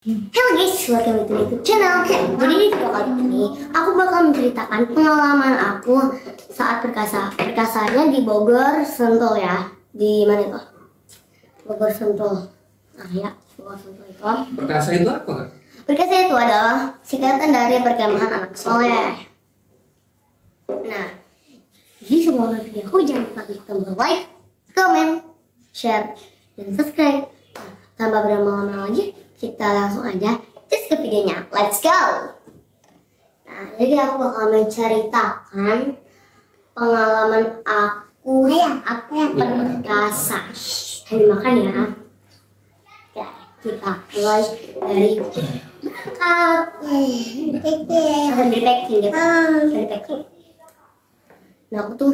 Halo guys, welcome to YouTube channel. Jadi di video kali ini aku bakal menceritakan pengalaman aku saat perkasanya di Bogor Sentul ya. Di mana itu? Bogor Sentul. Nah ya, Bogor Sentul itu. Perkasa itu apa kan? Perkasa itu adalah singkatan dari Perkemahan Anak Soleh. Nah, jadi sebelum video aku jangan lupa klik tombol like, comment, share, dan subscribe. Nah, tanpa berlama-lama lagi, kita langsung aja just ke videonya. Let's go! Nah, jadi aku bakal menceritakan pengalaman aku saat perkasa. Sambil makan ya. Ya, kita mulai dari dari packing gitu. Dari packing. Nah, aku tuh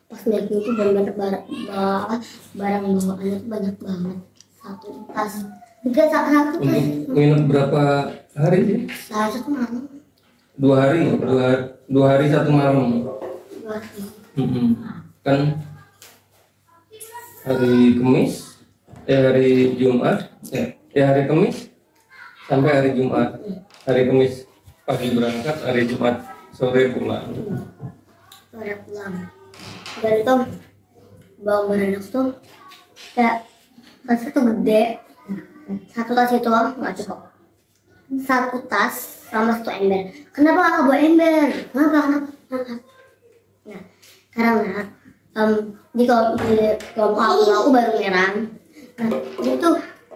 pas packing itu benar-benar barang bawaannya tuh banyak banget. Satu tas. Enggak satu tas. Untuk nginep berapa hari sih? Satu malam. 2 hari, 2 hari 1 malam. 2 hari. Kan hari Kamis, hari Jumat, hari Kamis sampai hari Jumat. Hari Kamis pagi berangkat, hari Jumat sore pulang. Sore pulang. Dan itu bawa barang tuh kayak tasnya tuh gede. Satu tas itu nggak cukup. Satu tas sama satu ember. Kenapa nggak bawa ember? Kenapa? Nah, karena di kelompok aku baru merang. Nah, itu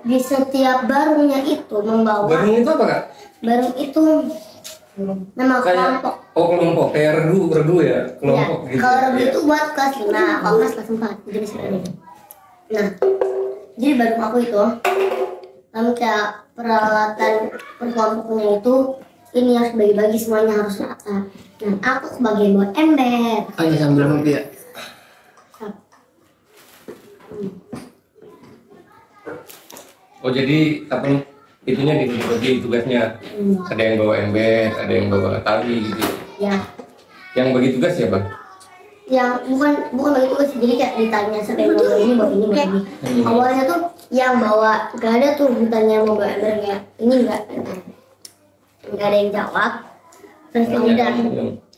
di setiap barungnya itu membawa. Barung itu apa kak? Barung itu nama kelompok. Oh kelompok, kayak regu ya? Kelompok Ya, gitu. kalau regu itu buat kelas 5, kalau kelas 4 jadi sebenarnya. Nah, jadi barung aku itu kayak peralatan perkelompoknya itu ini harus bagi-bagi, semuanya harus rata. Nah, aku sebagai bawa ember. Ayo sambil ngopi ya. Oh jadi apa itunya dibagi tugasnya? Ada yang bawa ember, ada yang bawa tali gitu. Ya. Yang bagi tugas siapa? Yang bukan bagi tugas, jadi kayak ditanya siapa yang mau bawa ini, bawa ini, bawa ini. Awalnya tuh yang bawa gak ada tuh ditanya mau bawa ember nggak, ini nggak ada yang jawab. Terus ya udah,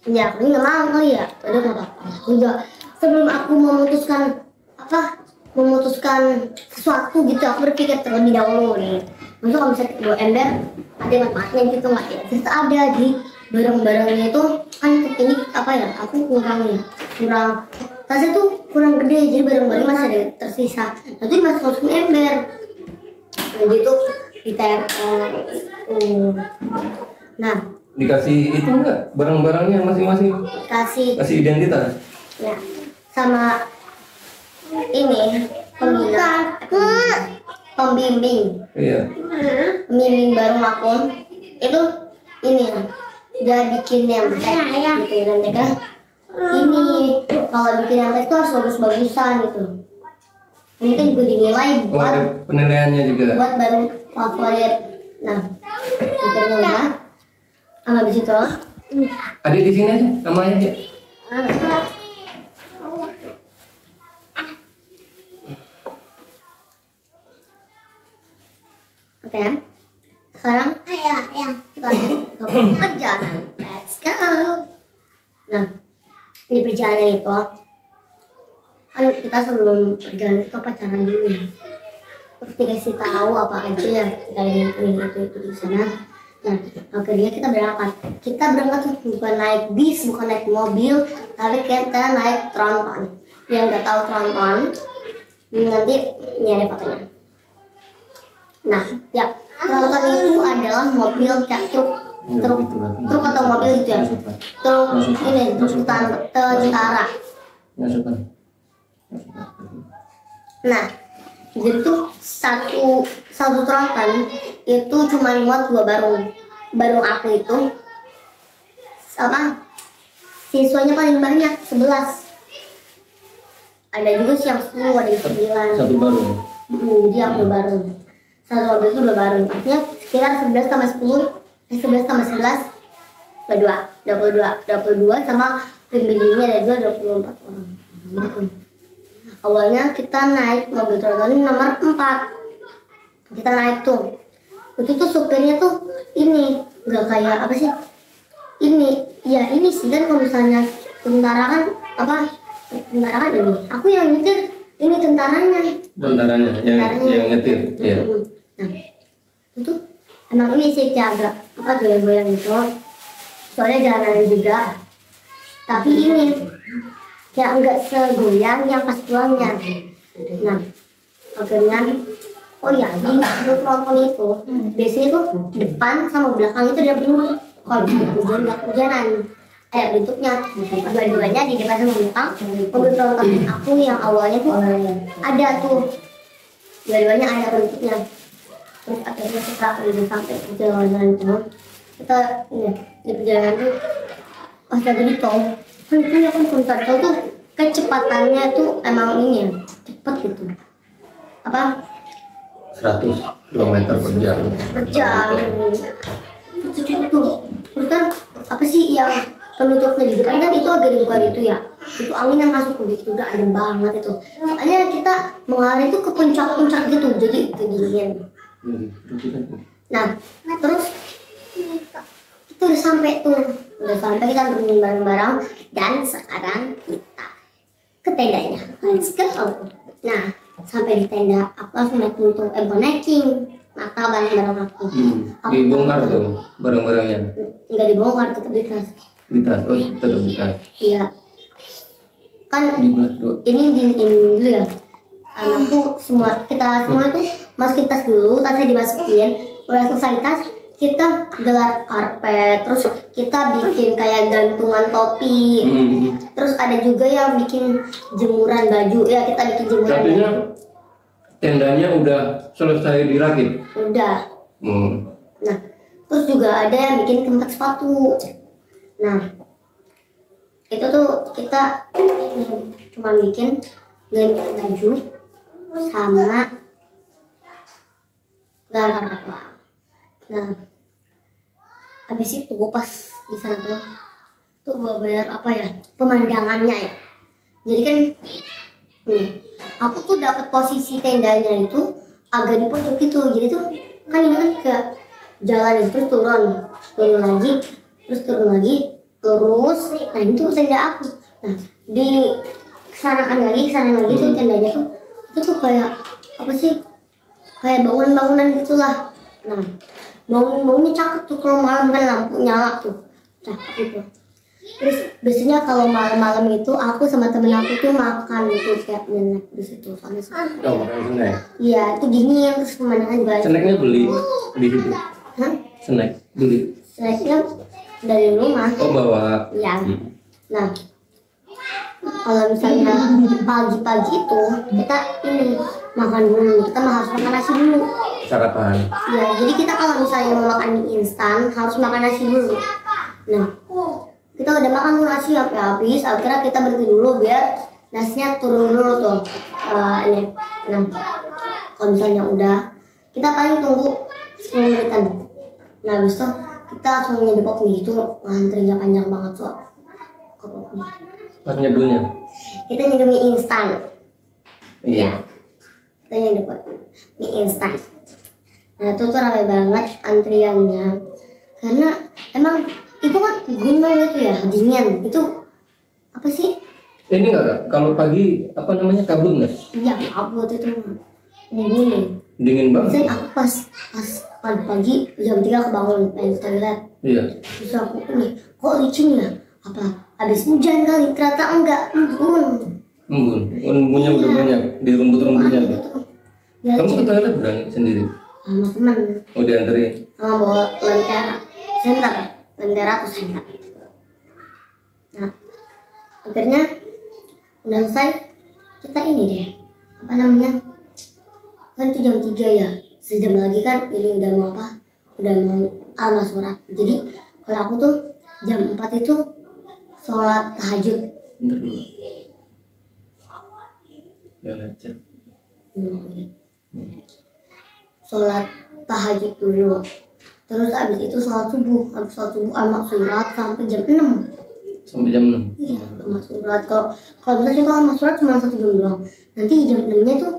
ya aku nggak mau kali ya, udah nggak apa-apa. Udah sebelum aku memutuskan sesuatu gitu, aku berpikir terlebih dahulu nih. Maksudnya kalau misalnya bawa ember ada manfaatnya gitu nggak ya? Terus ada di barang-barangnya itu kan ini apa ya? Aku kurang tasnya tuh kurang gede, jadi barang-barang masih ada tersisa. Nanti masukin ember. Jadi tuh ditempel. Nah, dikasih itu enggak barang-barangnya masing-masing? kasih Identitas? ya sama ini pembimbing Iya. pembimbing bareng aku itu ini dia bikin yang gitu dan mereka ini kalau bikin yang itu harus bagus-bagusan gitu. Ini kan juga dinilai buat penilaiannya juga. buat barang favorit. Nah, itu ya. Habis itu Ada di sini aja namanya aja. oke ya. Sekarang kita ke perjalanan. Let's go. Nah, di perjalanan itu kan kita sebelum perjalanan itu pacaran dulu ya. Terus dikasih tahu apa aja ya kita ini itu di sana. Nah, akhirnya kita berangkat. Kita berangkat tuh bukan naik bis, bukan naik mobil, tapi kita naik tronton. Yang nggak tahu tronton, nanti ini ada fotonya. Nah, ya tronton itu adalah mobil kayak truk atau mobil gitu ya. Truk ini truk tentara. Nah, jadi tuh satu tronton itu cuma muat 2 barung aku itu sama siswanya paling banyak 11. Ada juga sih yang 10, ada yang 9. Satu barung. Jadi aku bareng. Satu mobil itu 2 barung. Artinya sekitar 11 tambah 10, 11 tambah 11 22 sama pembimbingnya ada juga 24 orang. Awalnya kita naik mobil tronton nomor 4. Kita naik tuh Itu tuh supirnya tuh ini nggak kayak apa sih, ini ya ini sih kan, kalau misalnya tentara kan apa, tentara kan ini aku yang nyetir, ini tentaranya yang nyetir ya. Nah itu emang ini sih kayak agak apa, goyang-goyang gitu, soalnya jalanan juga, tapi ini kayak enggak segoyang yang pas pulangnya. Nah akhirnya oh ya, di grup nonton itu biasanya tuh depan sama belakang itu dia berdua, kalau hujan nggak hujanan bentuknya dua-duanya di depan sama belakang. Mobil tronton aku yang awalnya tuh ada tuh, dua-duanya ada bentuknya. Terus akhirnya kita udah sampai perjalanan itu, kita di perjalanan tuh pas lagi di tol kan, itu ya kan konser tol tuh kecepatannya tuh emang ini ya cepet gitu, apa 100 km per jam. Itu terus kan apa sih yang penutupnya di depan kan, itu agak dibuka itu ya, itu angin yang masuk ke situ udah adem banget itu, soalnya kita mengarah itu ke puncak-puncak gitu, jadi kedingin. Nah terus kita udah sampai kita berenang bareng-bareng, dan sekarang kita ke tendanya, let's go. Nah sampai di tenda aku langsung naik pintu, nakal bareng-bareng aku. Dibongkar tuh barang-barangnya? Enggak dibongkar, tetap di tas. Oh tetap di tas. Iya kan, ini dulu ya, anakku kita semua tuh masukin tas dulu, tasnya dimasukin, udah selesai tas kita gelar karpet, terus kita bikin kayak gantungan topi, terus ada juga yang bikin jemuran baju ya, kita bikin jemuran. Artinya tendanya udah selesai dirakit? Udah. Nah terus juga ada yang bikin tempat sepatu. Nah itu tuh kita cuma bikin gantungan baju sama gelar karpet. Nah habis itu pas di sana tuh gua bayar apa ya, pemandangannya ya. Jadi kan aku tuh dapat posisi tendanya itu agak di pojok gitu, jadi tuh kan ini kan ke jalan itu, terus turun lagi, terus nah itu tenda aku. Nah di sana lagi tuh tendanya tuh, itu tuh kayak apa sih, kayak bangunan gitulah. Nah bangunnya cakep tuh, kalau malam kan lampu nyala tuh, cakep gitu. Terus biasanya kalau malam-malam itu aku sama temen aku tuh makan gitu, kayak nyenek di situ soalnya. Makan snack? Iya itu dingin, terus pemandangan juga. Snacknya beli di situ? Snack beli? Snacknya dari rumah. Oh bawa? Iya. Nah kalau misalnya pagi-pagi itu kita ini makan dulu, kita harus makan nasi dulu. Sarapan? Iya, jadi kita kalau misalnya mau makan mie instan harus makan nasi dulu. Nah kita udah makan nasi sampai habis, akhirnya kita berhenti dulu biar nasinya turun dulu tuh. Ini. Nah kalau misalnya udah, kita paling tunggu 10 menitan. Nah habis itu kita langsung nyedepok mie itu, ngantrinya panjang banget soal. Pas nyeduhnya? Kita nyeduh mie instan. Iya. Kita nyeduh mie instan. Nah itu tuh ramai banget antriannya, karena emang itu kan gunung itu ya, dingin. Itu apa sih? Ini enggak, kalau pagi apa namanya, kabut nggak? Iya kabut itu, dingin. Dingin banget. Saya aku pas pagi jam 3 kebangun pengen toilet. Iya. Terus aku ini kok licin ya? Apa habis hujan kali? Ternyata enggak, embunnya udah banyak di rumput-rumputnya tuh. Ya, Kamu ke toilet berani sendiri? sama teman. Oh dianterin? Sama bawa lentera atau senter. Nah akhirnya udah selesai, kita ini deh, apa namanya, kan itu jam 3 ya, sejam lagi kan ini udah mau amal surat. Jadi kalau aku tuh jam 4 itu sholat tahajud. Bentar dulu ya, lecet. Sholat tahajud dulu, terus abis itu sholat subuh amal surat sampai jam 6. Sampai jam 6? Iya, amal surat. Kalau misalnya kalau amal surat cuma 1 jam doang, nanti jam 6 nya tuh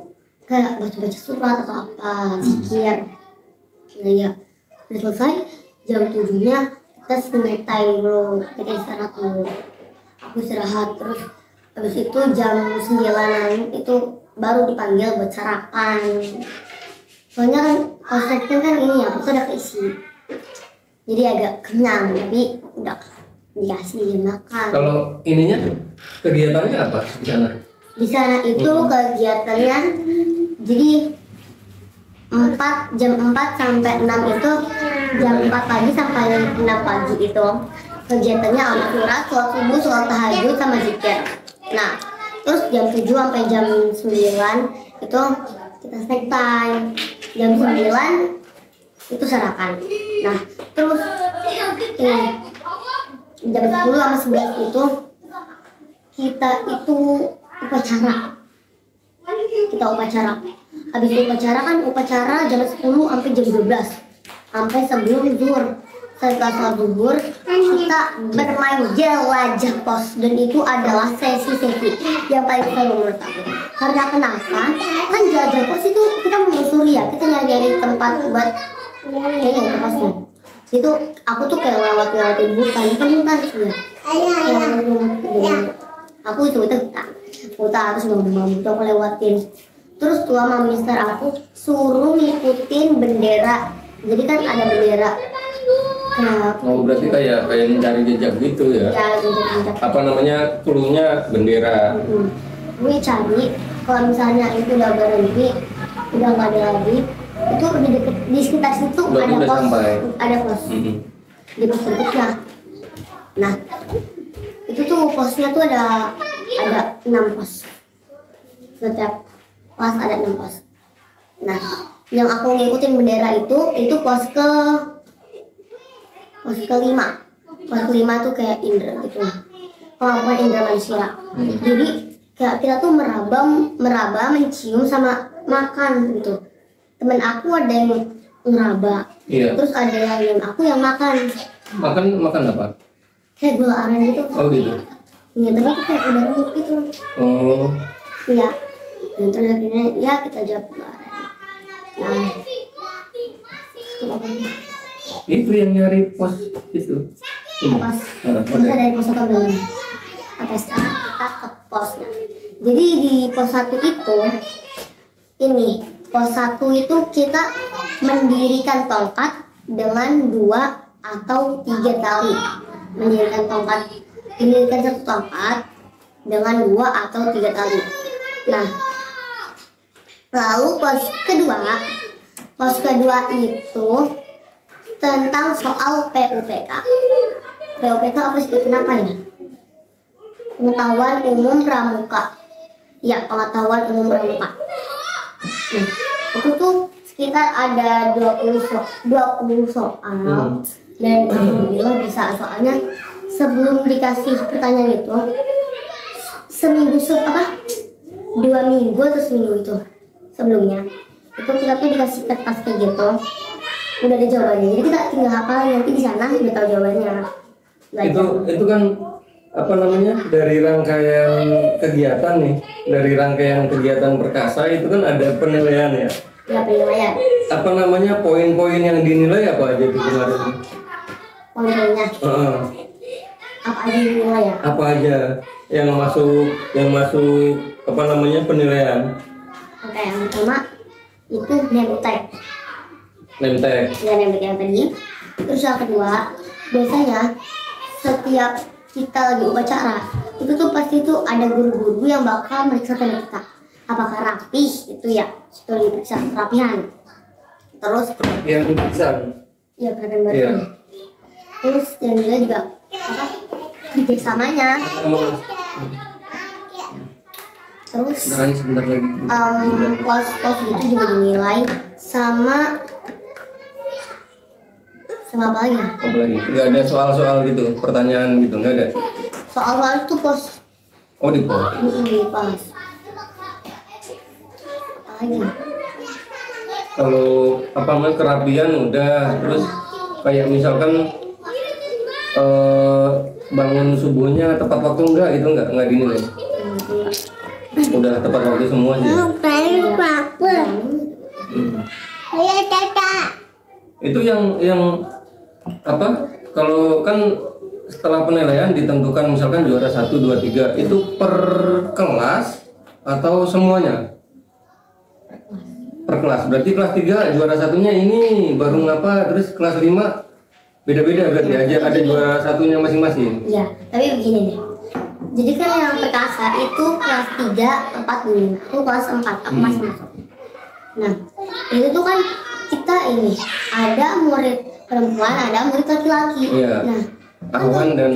kayak baca-baca surat atau apa, zikir. Nah ya, udah selesai jam 7-nya kita snack time bro, kita istirahat dulu. Aku istirahat terus habis itu jam 9-an itu baru dipanggil buat sarapan. Soalnya kan kalau snack time kan ini ya, itu udah keisi. Jadi agak kenyang, tapi udah dikasih makan. Kalau ininya kegiatannya apa di sana? Di sana itu kegiatannya jadi jam 4 sampai 6 itu jam 4 pagi sampai 6 pagi itu kegiatannya al-quran, sholat subuh, sholat tahajud sama zikir. Nah terus jam 7 sampai jam 9 itu kita snack time. Jam 9 itu sarapan. Nah terus jam 10 sama 11 itu kita itu upacara. Habis upacara kan upacara jam 10 sampai jam 12 sampai sebelum zuhur. Setelah sholat zuhur kita bermain jelajah pos, dan itu adalah sesi-sesi yang paling seru menurut aku. Karena kenapa? Kan jelajah pos itu kita menyusuri ya, kita nyari tempat buat kayaknya posnya. Itu aku tuh kayak lewat-lewatin hutan sih ya. Aku itu hutan terus bangun-bangun tuh aku lewatin. Terus tuh sama mister aku suruh ngikutin bendera. Jadi kan ada bendera. Nah, Oh berarti kayak mencari jejak gitu ya? ya jejak. Apa namanya, cluenya bendera? Gue cari kalau misalnya itu udah berhenti, udah nggak ada lagi, itu di deket di sekitar situ Berarti ada udah pos, sampai. ada pos di pos berikutnya. Nah itu tuh posnya tuh ada 6 pos, setiap pos ada 6 pos. Nah yang aku ngikutin bendera itu pos kelima. Pos kelima tuh kayak Indra gitu, pengakuan Indra manusia. Jadi kayak kita tuh meraba, mencium sama makan gitu. Temen aku ada yang ngeraba, Iya. terus ada yang aku yang makan. Makan apa? Kayak gula aren gitu. Oh gitu. Iya, tapi itu kayak udah empuk gitu. Oh. Iya. Dan terus akhirnya ya kita jawab gula aren. Nah, Itu yang nyari pos itu. pas kita dari pos 1 belum. Sampai sekarang kita ke posnya. Jadi di pos 1 itu pos 1 itu kita mendirikan tongkat dengan 2 atau 3 tali. Mendirikan satu tongkat dengan 2 atau 3 tali. Nah, lalu pos kedua itu tentang soal PUPK. PUPK apa sih? Kenapa ya? Pengetahuan umum pramuka. Ya, pengetahuan umum pramuka. Nah, itu tuh sekitar ada 20 soal. Dan alhamdulillah bisa, soalnya sebelum dikasih pertanyaan itu seminggu 2 minggu atau seminggu itu sebelumnya itu kita tuh dikasih kertas kayak gitu, udah ada jawabannya, jadi kita tinggal hafal, nanti di sana udah tahu jawabannya. Itu kan apa namanya, dari rangkaian kegiatan nih, dari rangkaian kegiatan perkasa itu kan ada penilaian ya. Ya penilaian. Apa namanya, poin-poin yang dinilai apa aja di kemarin? Poin-poinnya apa aja dinilai ya? Apa aja yang masuk apa namanya penilaian? Oke, yang pertama itu name tag. Ya, name tag yang tadi. Terus yang kedua, biasanya setiap kita lagi upacara itu tuh pasti tuh ada guru-guru yang bakal meriksa tanda kita apakah rapih, itu ya, itu diperiksa kerapihan. Terus Yang tulisan. ya keren banget. Iya. Terus yang juga apa, kerjasamanya. Terus Sebentar lagi. pos itu juga dinilai sama apa lagi ya? Apa lagi? Nggak ada soal-soal gitu, pertanyaan gitu, nggak ada. Soal itu pos Oh di pos. di pos. Apa lagi? Kalau apa namanya kerapian udah, terus kayak misalkan bangun subuhnya tepat waktu itu nggak dinilai. Udah tepat waktu semua sih. Itu yang apa? Kalau kan setelah penilaian ditentukan misalkan juara 1, 2, 3 itu per kelas atau semuanya? Per kelas. Berarti kelas 3 juara satunya ini baru ngapa, terus kelas 5 beda-beda berarti aja ada juara satunya masing-masing. Iya, tapi begini nih. Jadi kan yang perkasa itu kelas 3, 4 dulu. Aku kelas 4, aku masih masuk. Nah, itu tuh kan kita ini ada murid perempuan, ada murid laki-laki. Iya. Nah, Ahwan dan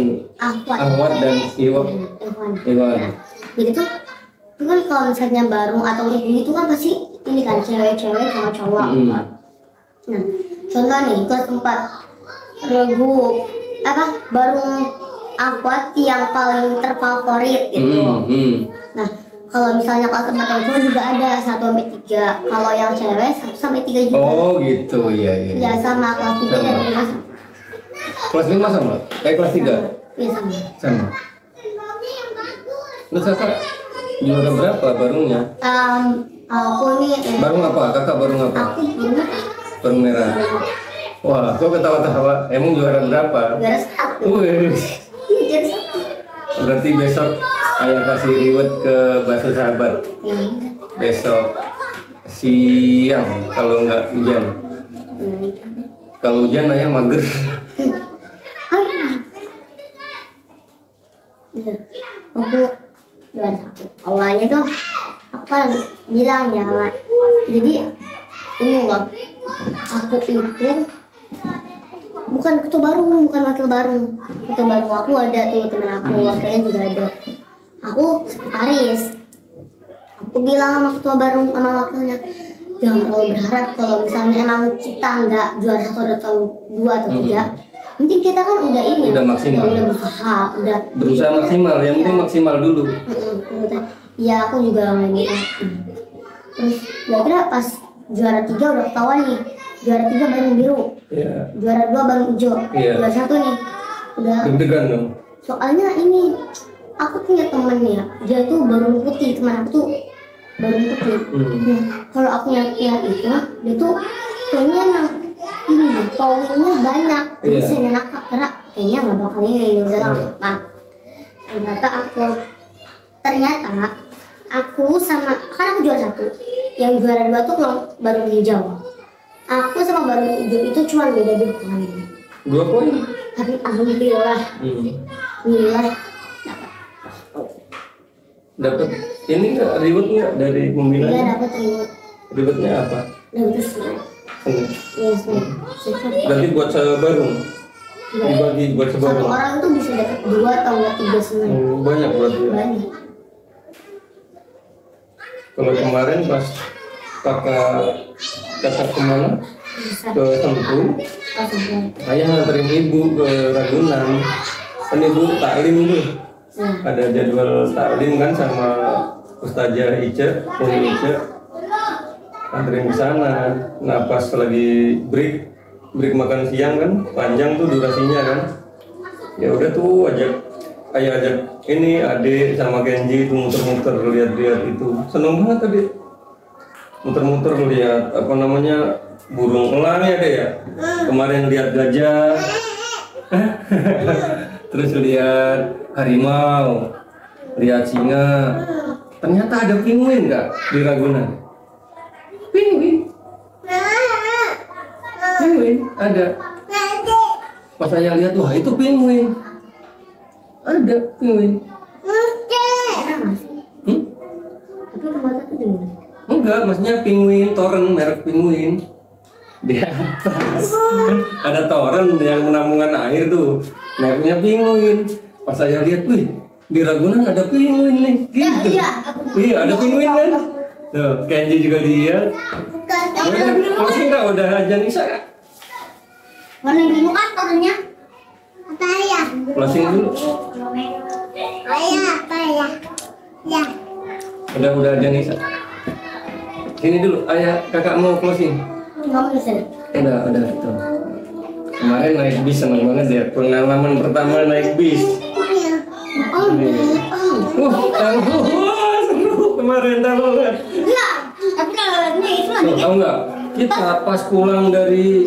Iwan. Nah, jadi tuh itu kan kalau misalnya baru atau itu kan pasti ini kan cewek-cewek sama cowok. Nah, contoh nih kelas 4 regu apa baru Aquat yang paling terfavorit gitu. Nah, kalau misalnya kelas 4 itu juga ada 1 sampai 3. Kalau yang cewek 1 sampai 3 juga. Oh gitu, iya. Ya sama kelas 3 dan 5 sama. Kelas 5 sama? Kayak kelas 3? Iya sama. Sama. Terus kakak juara berapa barunya? Aku nih Barung apa? Kakak barung apa? aku gimana? Barung merah. Wah, kok ketawa-tawa? Emang juara berapa? Juara 1. Wih, Juara 1. berarti besok ayah kasih reward ke Bakso Sahabat. Besok siang kalau nggak hujan. Kalau hujan ayah mager. Aku juara 1. Awalnya tuh aku kan bilang ya, Mak. Jadi ini loh, aku itu bukan ketua baru, bukan wakil baru. Ketua baru aku ada tuh teman aku, wakilnya juga ada. Aku sekretaris. Aku bilang sama ketua baru sama wakilnya, jangan terlalu berharap kalau misalnya emang kita nggak juara 1 atau 2 atau 3. Penting kita kan udah ini, Udah maksimal. udah berusaha, udah Berusaha maksimal, yang penting maksimal dulu. Iya, aku juga ngomong gitu. Terus kira-kira pas juara 3 udah ketahuan nih. Juara 3 baru biru, Iya. juara 2 baru hijau, Iya. juara 1 nih udah. Deg-degan dong. Soalnya ini aku punya temen ya, dia tuh baru putih, teman aku tuh baru putih. Nah, kalau aku lihat itu, dia tuh kayaknya yang ini powernya banyak. Jadi Iya. saya enak karena kayaknya nggak bakal ini udah apa. Ternyata aku sama kan aku juara 1, yang juara 2 tuh baru hijau. Aku sama baru hijau itu cuma beda 2 poin. 2 poin. Tapi alhamdulillah, alhamdulillah Dapat ini nggak reward nggak dari dia pembinaan? dapat reward. Rewardnya apa? Dapat senang. Seneng. Iya senang. Berarti buat sebarung. Dibagi buat Satu sebarung. orang tuh bisa dapat 2 atau 3 senang. Banyak berarti ya. Banyak. Kalau kemarin pas kakak kemana? Bisa. Ke Sentul. Langsung. Ayah nganterin ibu ke Ragunan. Kan ibu taklim tuh. Ada jadwal taklim kan sama Ustazah Ica, Umi Ica. Nganterin ke sana. Nah pas lagi break makan siang kan, panjang tuh durasinya kan. Ya udah tuh ayah ajak ini adik sama Kenji itu muter-muter lihat-lihat itu. Seneng banget tadi. Muter-muter lihat apa namanya burung elang ya deh ya. Kemarin lihat gajah. Terus lihat harimau, lihat singa. Ternyata ada penguin nggak di Ragunan? Penguin ada. Pas saya lihat wah itu penguin. Ada penguin. Tapi kemarin tuh gimana? Enggak, maksudnya penguin toren, merek penguin. Di atas ada toren yang menambungan air tuh, mereknya penguin. Pas saya lihat, wih, di Ragunan ada penguin nih. Gitu. Iya, ada penguin kan. Tuh, Kenji juga lihat. Masih enggak udah ajan Isya ya? Warna biru kan torennya? Apa ya? Closing dulu. Apa ya? Ya. Udah ajan Isya. Sini dulu, ayah kakak mau closing. Kamu bisa. Udah gitu. Kemarin naik bis seneng banget ya, pengalaman pertama naik bis. Oh, Seru kemarin banget. enggak. Tapi kalau ini itu Tahu nggak? Kita pas pulang dari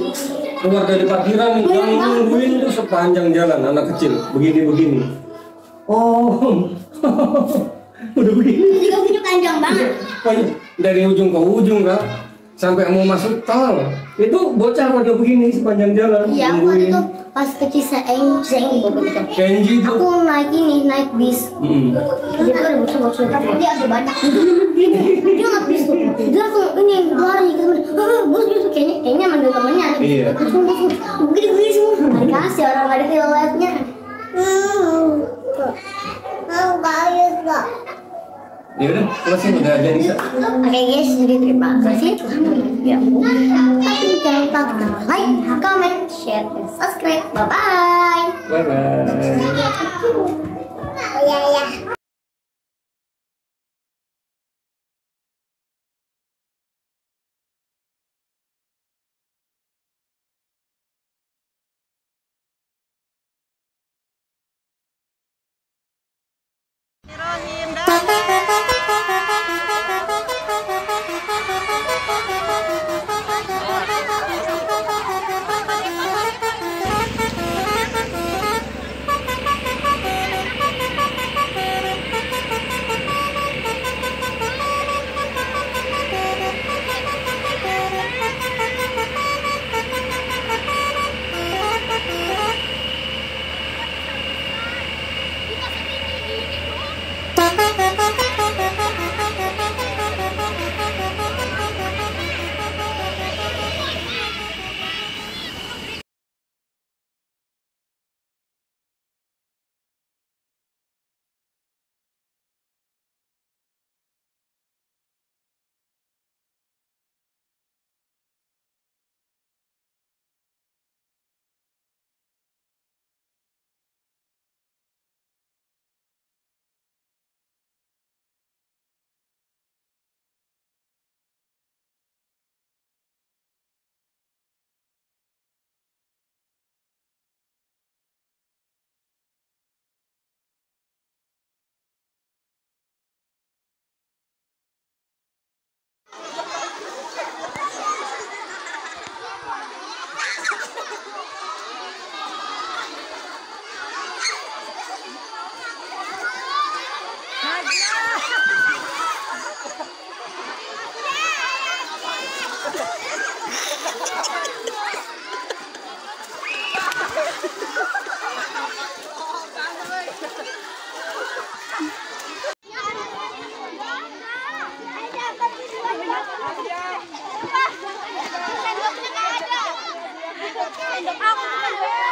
keluar dari parkiran yang nungguin tuh sepanjang jalan anak kecil begini. Oh, udah begini. Itu juga punya panjang banget. Dari ujung ke ujung Kak, sampai mau masuk tol itu bocah pada begini sepanjang jalan. Iya, aku itu pas kecil Zeng gitu. Kenji tuh. Aku naik bis. Dia tuh ada bocah-bocah. Dia ada banyak. Dia nggak bis tuh. Dia langsung ini lari gitu. Bus kayaknya manggil temennya. Iya. Begini semua. Dikasih orang nggak ada riwayatnya. Ya udah, closing udah jadi. Oke guys, jadi terima kasih telah menonton video aku. Tapi jangan lupa like, comment, share, dan subscribe. Bye bye. Bye bye. Aku